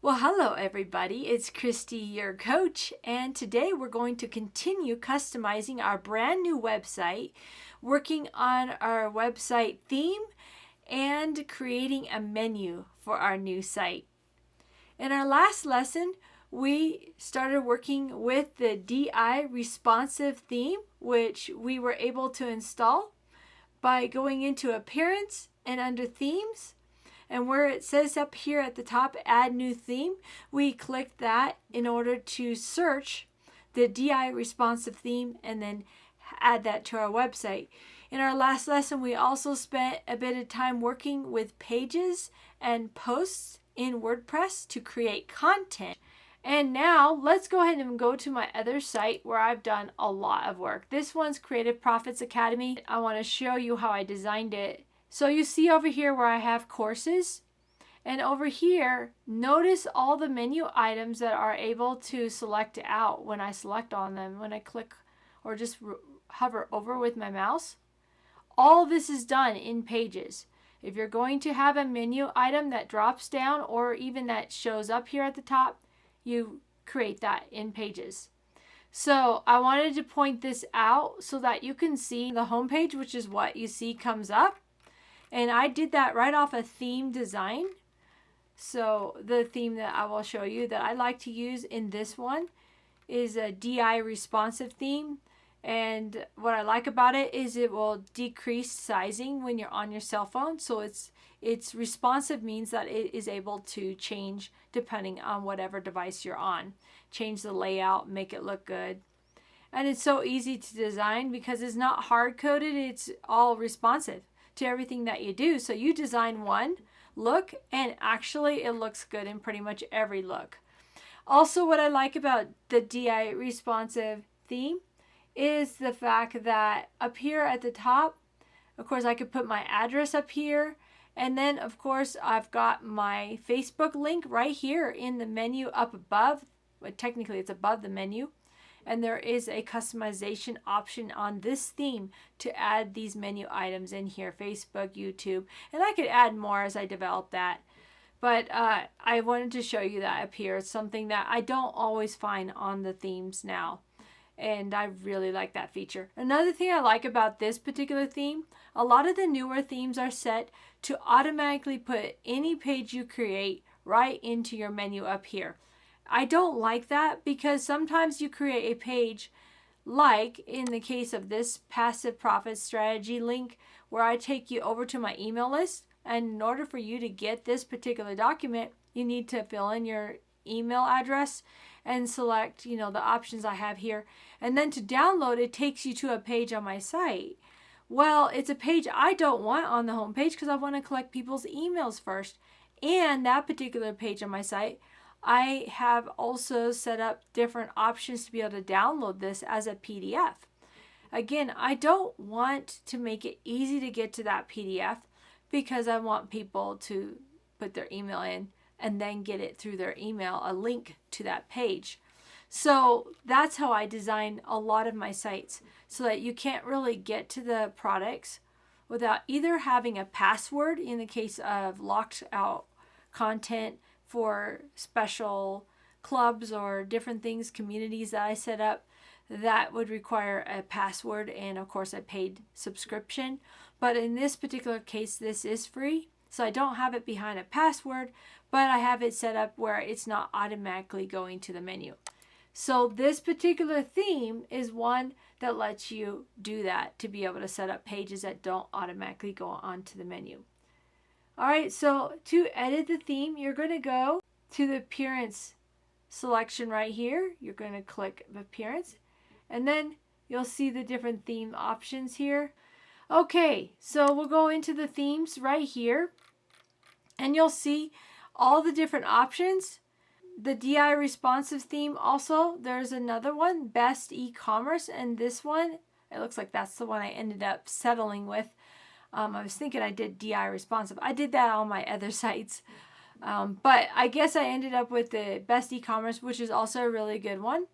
Well, hello everybody. It's Christy, your coach, and today we're going to continue customizing our brand new website, working on our website theme, and creating a menu for our new site. In our last lesson, we started working with the DI responsive theme, which we were able to install by going into Appearance and under Themes. And where it says up here at the top, add new theme, we clicked that in order to search the DI responsive theme and then add that to our website. In our last lesson, we also spent a bit of time working with pages and posts in WordPress to create content. And now let's go ahead and go to my other site where I've done a lot of work. This one's Creative Profits Academy. I want to show you how I designed it. So you see over here where I have courses, and over here, notice all the menu items that are able to select out when I select on them, when I click or just hover over with my mouse. All this is done in Pages. If you're going to have a menu item that drops down or even that shows up here at the top, you create that in Pages. So I wanted to point this out so that you can see the home page, which is what you see comes up. And I did that right off a theme design. So the theme that I will show you that I like to use in this one is a DI responsive theme. And what I like about it is it will decrease sizing when you're on your cell phone. So it's responsive means that it is able to change depending on whatever device you're on. Change the layout, make it look good. And it's so easy to design because it's not hard coded, it's all responsive to everything that you do. So you design one look and actually it looks good in pretty much every look. Also, what I like about the DI responsive theme is the fact that up here at the top, of course, I could put my address up here, and then of course I've got my Facebook link right here in the menu up above. But technically it's above the menu. And there is a customization option on this theme to add these menu items in here, Facebook, YouTube, and I could add more as I develop that. But I wanted to show you that up here. It's something that I don't always find on the themes now, and I really like that feature. Another thing I like about this particular theme, a lot of the newer themes are set to automatically put any page you create right into your menu up here. I don't like that because sometimes you create a page, like in the case of this passive profit strategy link, where I take you over to my email list, and in order for you to get this particular document, you need to fill in your email address and select, the options I have here. And then to download, it takes you to a page on my site. Well, it's a page I don't want on the home page because I want to collect people's emails first. And that particular page on my site, I have also set up different options to be able to download this as a PDF. Again, I don't want to make it easy to get to that PDF because I want people to put their email in and then get it through their email, a link to that page. So that's how I design a lot of my sites, so that you can't really get to the products without either having a password in the case of locked out content for special clubs or different things, communities that I set up that would require a password and of course a paid subscription. But in this particular case, this is free. So I don't have it behind a password, but I have it set up where it's not automatically going to the menu. So this particular theme is one that lets you do that, to be able to set up pages that don't automatically go onto the menu. Alright, so to edit the theme, you're going to go to the appearance selection right here. You're going to click appearance, and then you'll see the different theme options here. Okay, so we'll go into the themes right here, and you'll see all the different options. The DI responsive theme also, there's another one, best e-commerce, and this one, it looks like that's the one I ended up settling with. I was thinking I did DI responsive. I did that on my other sites. But I guess I ended up with the best e-commerce, which is also a really good one,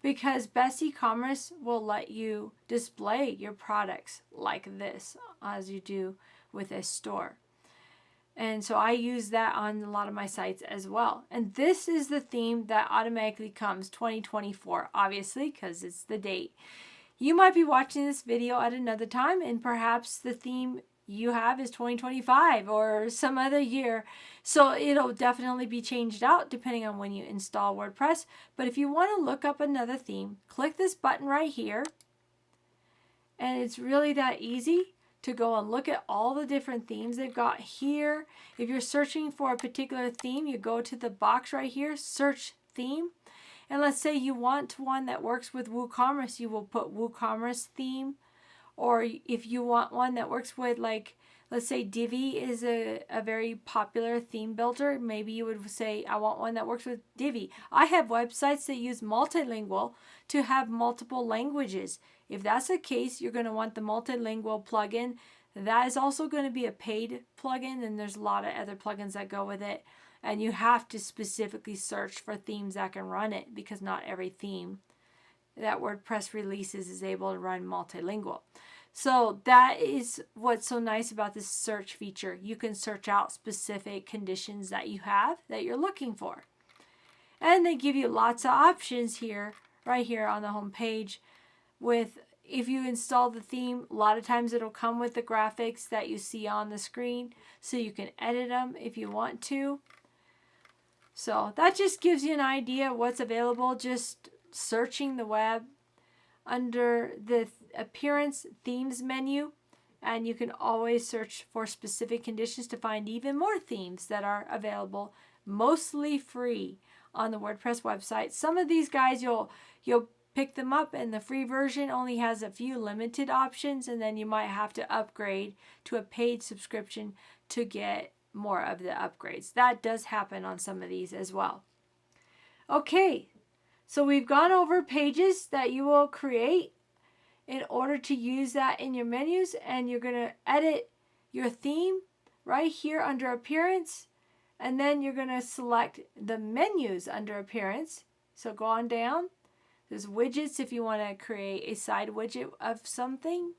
because best e-commerce will let you display your products like this as you do with a store. And so I use that on a lot of my sites as well. And this is the theme that automatically comes 2024, obviously, because it's the date. You might be watching this video at another time, and perhaps the theme you have is 2025 or some other year. So it'll definitely be changed out depending on when you install WordPress. But if you want to look up another theme, click this button right here. And it's really that easy to go and look at all the different themes they've got here. If you're searching for a particular theme, you go to the box right here, search theme. And let's say you want one that works with WooCommerce, you will put WooCommerce theme. Or if you want one that works with, like, let's say Divi is a very popular theme builder, maybe you would say, I want one that works with Divi. I have websites that use multilingual to have multiple languages. If that's the case, you're going to want the multilingual plugin. That is also going to be a paid plugin, and there's a lot of other plugins that go with it. And you have to specifically search for themes that can run it, because not every theme that WordPress releases is able to run multilingual. So that is what's so nice about this search feature. You can search out specific conditions that you have that you're looking for. And they give you lots of options here, right here on the home page. With, if you install the theme, a lot of times it'll come with the graphics that you see on the screen, so you can edit them if you want to. So that just gives you an idea of what's available, just searching the web under the appearance themes menu, and you can always search for specific conditions to find even more themes that are available, mostly free, on the WordPress website. Some of these guys you'll pick them up, and the free version only has a few limited options, and then you might have to upgrade to a paid subscription to get more of the upgrades. That does happen on some of these as well. Okay, so we've gone over pages that you will create in order to use that in your menus, and you're going to edit your theme right here under appearance, and then you're going to select the menus under appearance. So go on down. There's widgets if you want to create a side widget of something.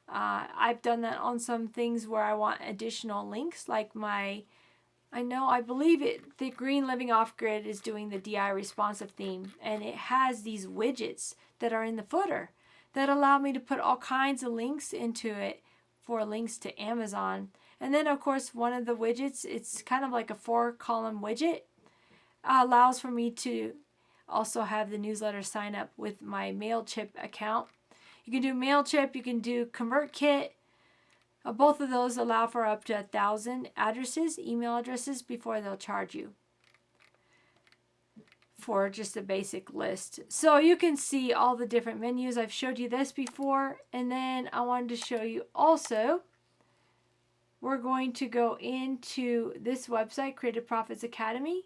I've done that on some things where I want additional links, like I believe the Green Living Off Grid is doing the DI responsive theme, and it has these widgets that are in the footer that allow me to put all kinds of links into it for links to Amazon. And then of course one of the widgets, it's kind of like a 4-column widget, allows for me to also have the newsletter sign up with my MailChimp account. You can do MailChimp, you can do ConvertKit. Both of those allow for up to 1,000 addresses, email addresses, before they'll charge you for just a basic list. So you can see all the different menus. I've showed you this before, and then I wanted to show you also, we're going to go into this website, Creative Profits Academy,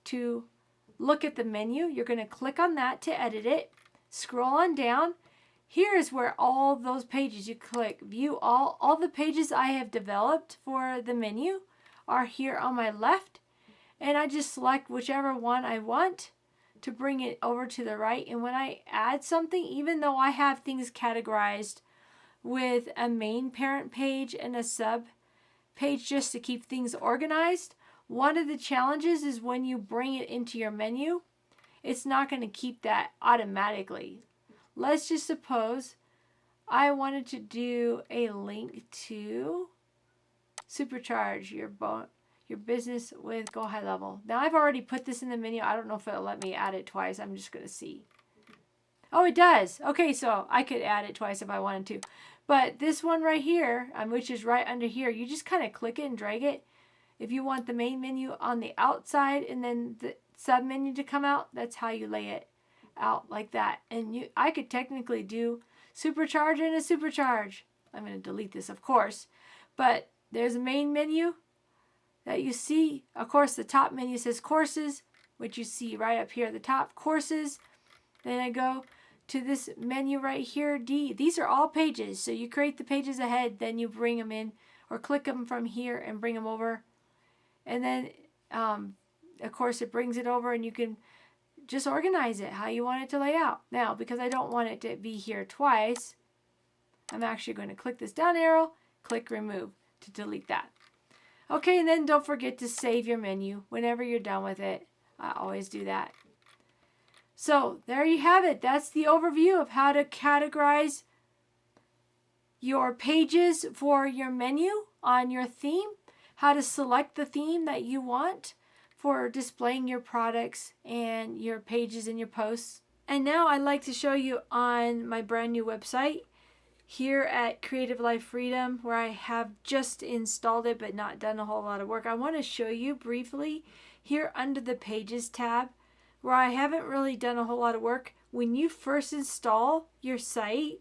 to look at the menu. You're going to click on that to edit it. Scroll on down. Here is where all those pages, you click view all the pages I have developed for the menu are here on my left, and I just select whichever one I want to bring it over to the right. And when I add something, even though I have things categorized with a main parent page and a sub page just to keep things organized, one of the challenges is when you bring it into your menu, it's not going to keep that automatically. Let's just suppose I wanted to do a link to supercharge your business with Go High Level. Now I've already put this in the menu. I don't know if it'll let me add it twice. I'm just going to see. Oh, it does. Okay, so I could add it twice if I wanted to. But this one right here, which is right under here, you just kind of click it and drag it. If you want the main menu on the outside and then the sub menu to come out, that's how you lay it out, like that. And I could technically do supercharge and a supercharge. I'm going to delete this, of course. But there's a main menu that you see. Of course, the top menu says courses, which you see right up here at the top, courses. Then I go to this menu right here, D. These are all pages. So you create the pages ahead, then you bring them in or click them from here and bring them over. And then, of course, it brings it over, and you can just organize it how you want it to lay out. Now, because I don't want it to be here twice, I'm actually going to click this down arrow, click remove to delete that. Okay, and then don't forget to save your menu whenever you're done with it. I always do that. So there you have it. That's the overview of how to categorize your pages for your menu on your theme, how to select the theme that you want for displaying your products and your pages and your posts. And now I'd like to show you on my brand new website here at Creative Life Freedom, where I have just installed it but not done a whole lot of work. I want to show you briefly here under the Pages tab, where I haven't really done a whole lot of work. When you first install your site,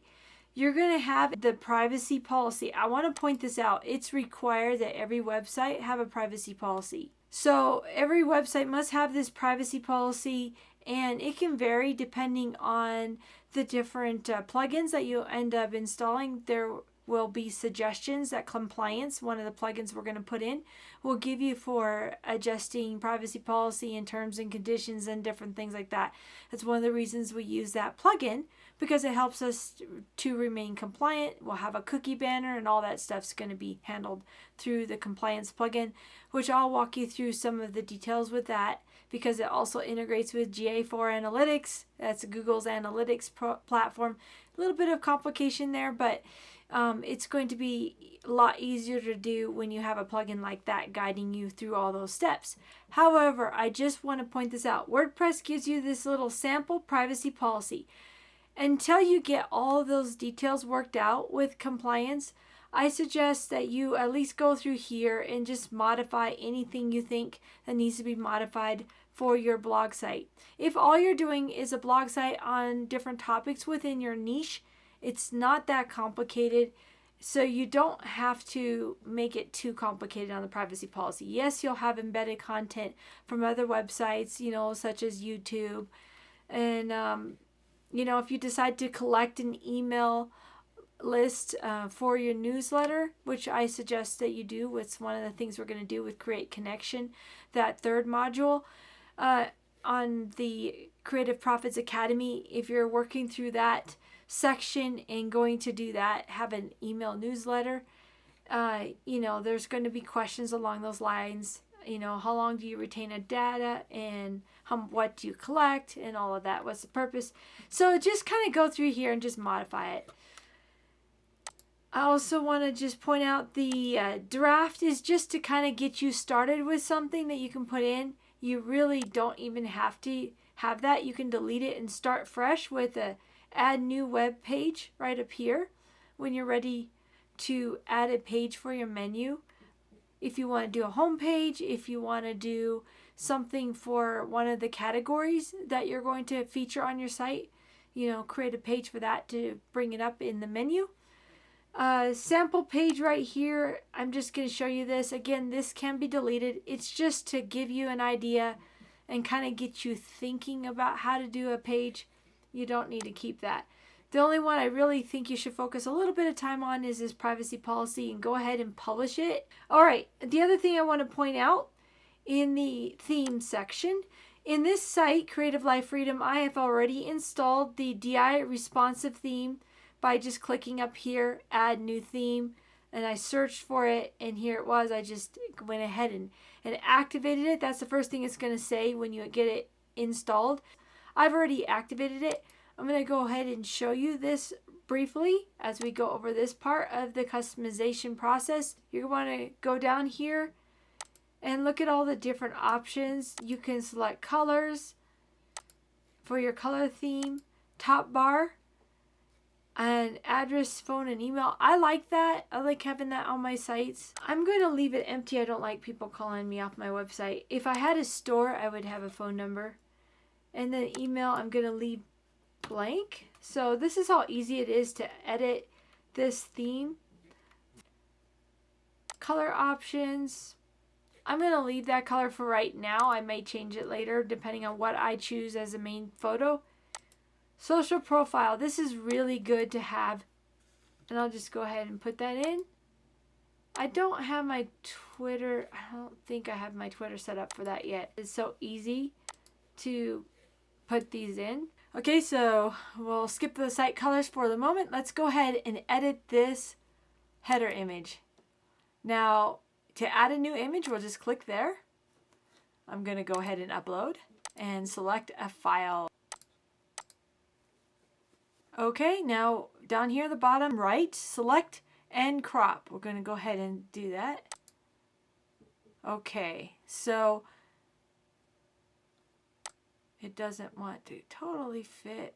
you're going to have the privacy policy. I want to point this out. It's required that every website have a privacy policy. So every website must have this privacy policy, and it can vary depending on the different plugins that you end up installing. There will be suggestions that Compliance, one of the plugins we're going to put in, will give you for adjusting privacy policy and terms and conditions and different things like that. That's one of the reasons we use that plugin, because it helps us to remain compliant. We'll have a cookie banner and all that stuff's going to be handled through the Compliance plugin, which I'll walk you through some of the details with that, because it also integrates with GA4 Analytics. That's Google's analytics platform. A little bit of complication there, but it's going to be a lot easier to do when you have a plugin like that guiding you through all those steps. However, I just want to point this out. WordPress gives you this little sample privacy policy. Until you get all of those details worked out with Compliance, I suggest that you at least go through here and just modify anything you think that needs to be modified for your blog site. If all you're doing is a blog site on different topics within your niche, it's not that complicated, so you don't have to make it too complicated on the privacy policy. Yes, you'll have embedded content from other websites, such as YouTube, and if you decide to collect an email list for your newsletter, which I suggest that you do. It's one of the things we're going to do with Create Connection, that third module on the Creative Profits Academy. If you're working through that section and going to do that, have an email newsletter, there's going to be questions along those lines. How long do you retain a data, and what do you collect, and all of that. What's the purpose? So just kind of go through here and just modify it. I also want to just point out the draft is just to kind of get you started with something that you can put in. You really don't even have to have that. You can delete it and start fresh with a add new web page right up here when you're ready to add a page for your menu. If you want to do a home page, if you want to do something for one of the categories that you're going to feature on your site, create a page for that to bring it up in the menu. Sample page right here, I'm just going to show you this. Again, this can be deleted. It's just to give you an idea and kind of get you thinking about how to do a page. You don't need to keep that. The only one I really think you should focus a little bit of time on is this privacy policy, and go ahead and publish it. All right, the other thing I want to point out in the theme section, in this site, Creative Life Freedom, I have already installed the DI responsive theme by just clicking up here, add new theme, and I searched for it, and here it was. I just went ahead and activated it. That's the first thing it's going to say when you get it installed. I've already activated it. I'm going to go ahead and show you this briefly as we go over this part of the customization process. You're going to go down here and look at all the different options. You can select colors for your color theme, top bar, and address, phone, and email. I like that. I like having that on my sites. I'm going to leave it empty. I don't like people calling me off my website. If I had a store, I would have a phone number. And then email, I'm going to leave blank. So this is how easy it is to edit this theme. Color options, I'm going to leave that color for right now. I may change it later depending on what I choose as a main photo. Social profile, this is really good to have, and I'll just go ahead and put that in. I don't have my Twitter, I don't think I have my Twitter set up for that yet. It's so easy to put these in. Okay, so we'll skip the site colors for the moment. Let's go ahead and edit this header image. Now, to add a new image, we'll just click there. I'm going to go ahead and upload and select a file. Okay, now down here at the bottom right, select and crop. We're going to go ahead and do that. Okay, so it doesn't want to totally fit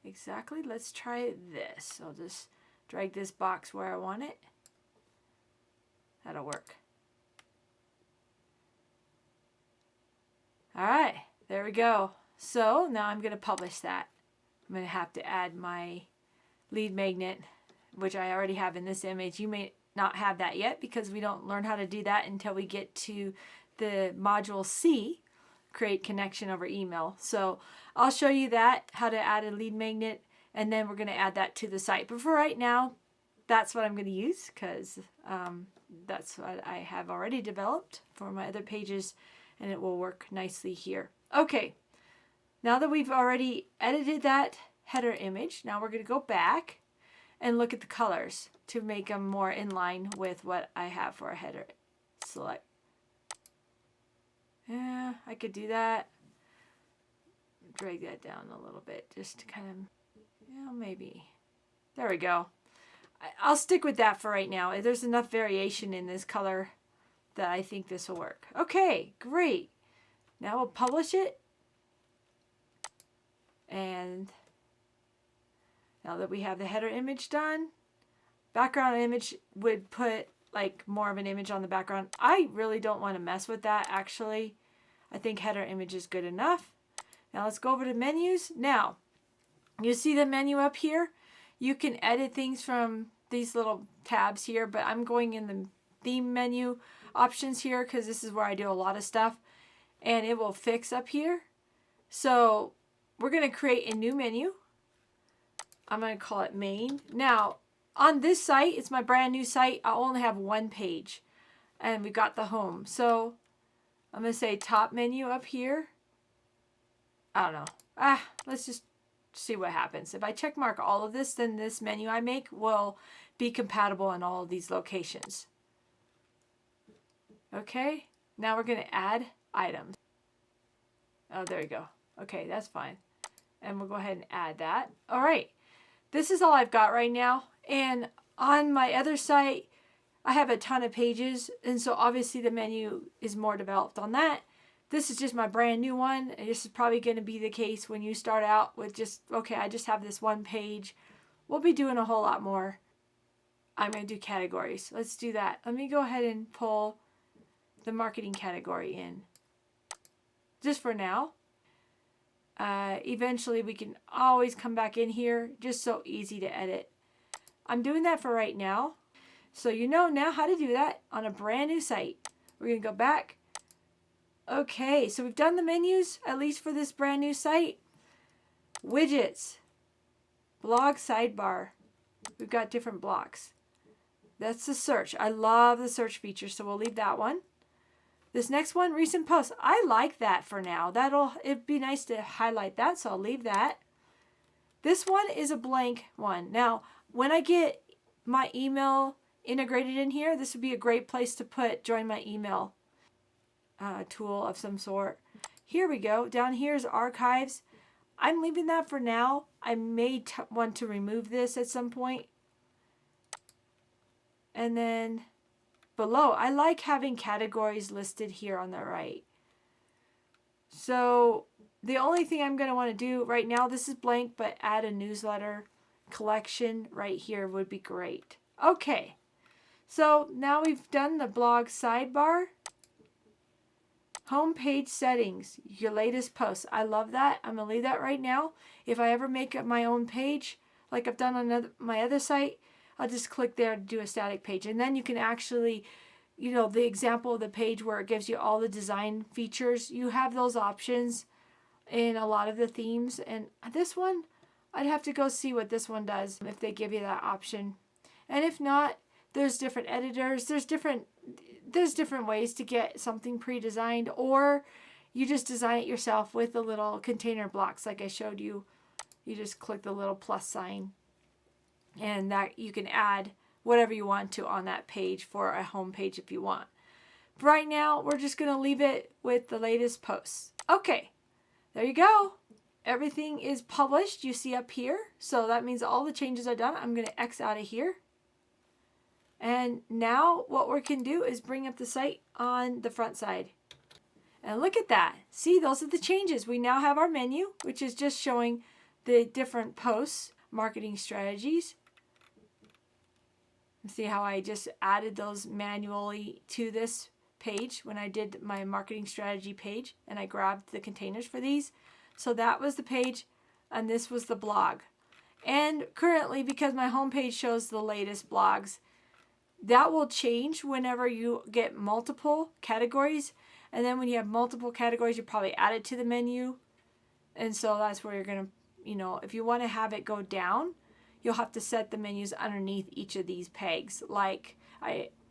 exactly. Let's try this. I'll just drag this box where I want it. That'll work. All right, there we go. So now I'm going to publish that. I'm going to have to add my lead magnet, which I already have in this image. You may not have that yet because we don't learn how to do that until we get to the module C, create connection over email. So I'll show you that, how to add a lead magnet, and then we're going to add that to the site. But for right now, that's what I'm going to use because that's what I have already developed for my other pages, and it will work nicely here. Okay, now that we've already edited that header image, now we're going to go back and look at the colors to make them more in line with what I have for a header. Select. Yeah, I could do that. Drag that down a little bit just to kind of, yeah, maybe. There we go. I'll stick with that for right now. There's enough variation in this color that I think this will work. Okay, great. Now we'll publish it. And now that we have the header image done, background image would put like more of an image on the background. I really don't want to mess with that actually. I think header image is good enough. Now let's go over to menus. Now, you see the menu up here? You can edit things from these little tabs here, but I'm going in the theme menu options here because this is where I do a lot of stuff, and it will fix up here. So we're going to create a new menu. I'm going to call it main. Now, on this site, it's my brand new site. I only have one page, and we got the home. So I'm going to say top menu up here. I don't know. Let's just see what happens. If I check mark all of this, then this menu I make will be compatible in all of these locations. Okay, now we're going to add items. Oh, there you go. Okay, that's fine. And we'll go ahead and add that. All right, this is all I've got right now. And on my other site, I have a ton of pages. And so obviously the menu is more developed on that. This is just my brand new one. And this is probably going to be the case when you start out with just, okay, I just have this one page. We'll be doing a whole lot more. I'm going to do categories. Let's do that. Let me go ahead and pull the marketing category in. Just for now. Eventually we can always come back in here. Just so easy to edit. I'm doing that for right now. So you know now how to do that on a brand new site. We're going to go back. Okay, so we've done the menus, at least for this brand new site. Widgets. Blog sidebar. We've got different blocks. That's the search. I love the search feature, so we'll leave that one. This next one, recent posts. I like that for now. It'd be nice to highlight that, so I'll leave that. This one is a blank one. Now, when I get my email integrated in here, this would be a great place to put join my email tool of some sort. Here we go. Down here is archives. I'm leaving that for now. I may want to remove this at some point. And then below, I like having categories listed here on the right. So the only thing I'm going to want to do right now, this is blank, but add a newsletter collection right here would be great. Okay, so now we've done the blog sidebar. Homepage settings, your latest posts. I love that. I'm going to leave that right now. If I ever make up my own page, like I've done on my other site, I'll just click there to do a static page. And then you can actually, you know, the example of the page where it gives you all the design features, you have those options in a lot of the themes. And this one, I'd have to go see what this one does if they give you that option. And if not, there's different editors. There's different ways to get something pre-designed, or you just design it yourself with the little container blocks like I showed you. You just click the little plus sign, and that you can add whatever you want to on that page for a home page if you want. right now, we're just going to leave it with the latest posts. Okay, there you go. Everything is published, you see up here. So that means all the changes are done. I'm going to X out of here. And now what we can do is bring up the site on the front side. And look at that. See, those are the changes. We now have our menu, which is just showing the different posts, marketing strategies. See how I just added those manually to this page when I did my marketing strategy page, and I grabbed the containers for these. So that was the page, and this was the blog. And currently, because my homepage shows the latest blogs, that will change whenever you get multiple categories. And then when you have multiple categories, you probably add it to the menu. And so that's where you're going to, if you want to have it go down, you'll have to set the menus underneath each of these pegs, like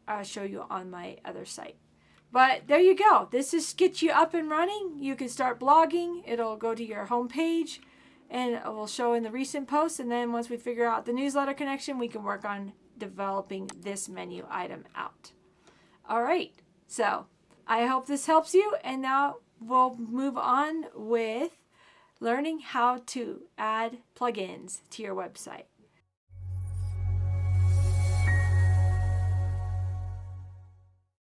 I'll show you on my other site. But there you go. This is get you up and running. You can start blogging. It'll go to your home page, and it will show in the recent posts. And then once we figure out the newsletter connection, we can work on developing this menu item out. All right. So I hope this helps you. And now we'll move on with learning how to add plugins to your website.